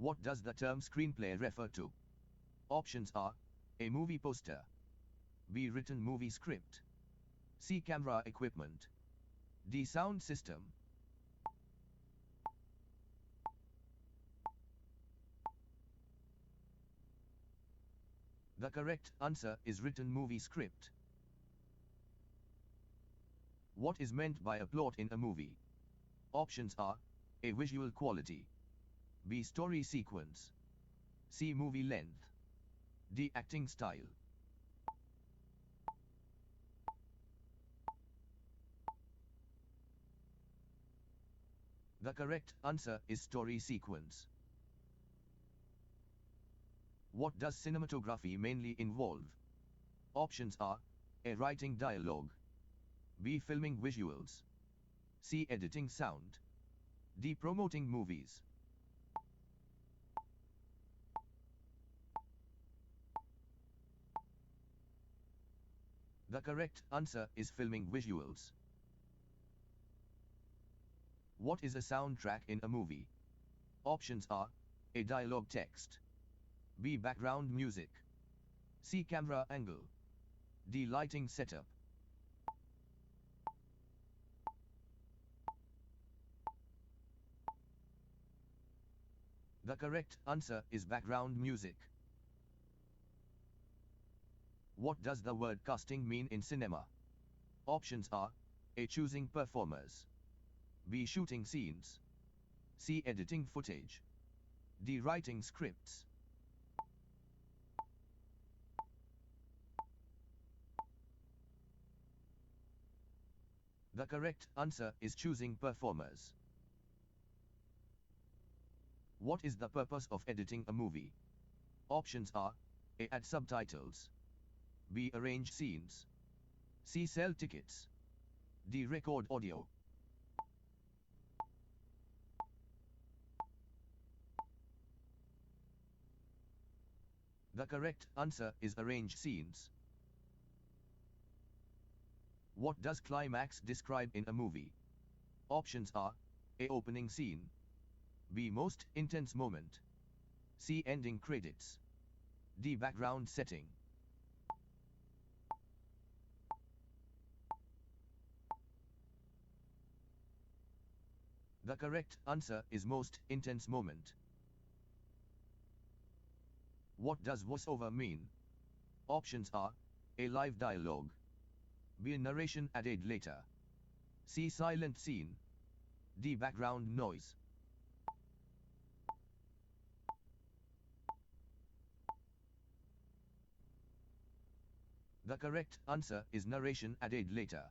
What does the term screenplay refer to? Options are A. Movie poster, B. Written movie script, C. Camera equipment, D. Sound system. The correct answer is written movie script. What is meant by a plot in a movie? Options are A. Visual quality, B. Story sequence, C. Movie length, D. Acting style. The correct answer is story sequence. What does cinematography mainly involve? Options are A. Writing dialogue, B. Filming visuals, C. Editing sound, D. Promoting movies. The correct answer is filming visuals. What is a soundtrack in a movie? Options are A. Dialogue text, B. Background music, C. Camera angle, D. Lighting setup. The correct answer is background music. What does the word casting mean in cinema? Options are A. Choosing performers, B. Shooting scenes, C. Editing footage, D. Writing scripts. The correct answer is choosing performers. What is the purpose of editing a movie? Options are A. Add subtitles, B. Arrange scenes, C. Sell tickets, D. Record audio. The correct answer is arrange scenes. What does climax describe in a movie? Options are A. Opening scene, B. Most intense moment, C. Ending credits, D. Background setting. The correct answer is most intense moment. What does voiceover mean? Options are A. Live dialogue, B. Narration added later, C. Silent scene, D. Background noise. The correct answer is narration added later.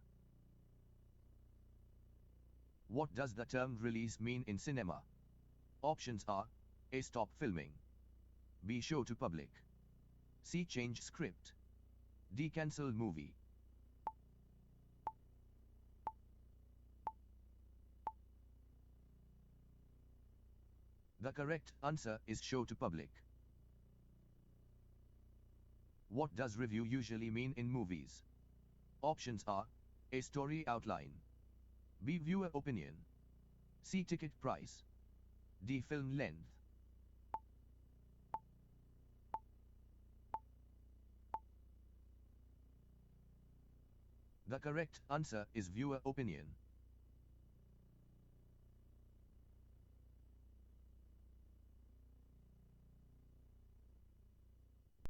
What does the term release mean in cinema? Options are A. Stop filming, B. Show to public, C. Change script, D. Cancel movie. The correct answer is show to public. What does review usually mean in movies? Options are A. Story outline, B. Viewer opinion, C. Ticket price, D. Film length. The correct answer is viewer opinion.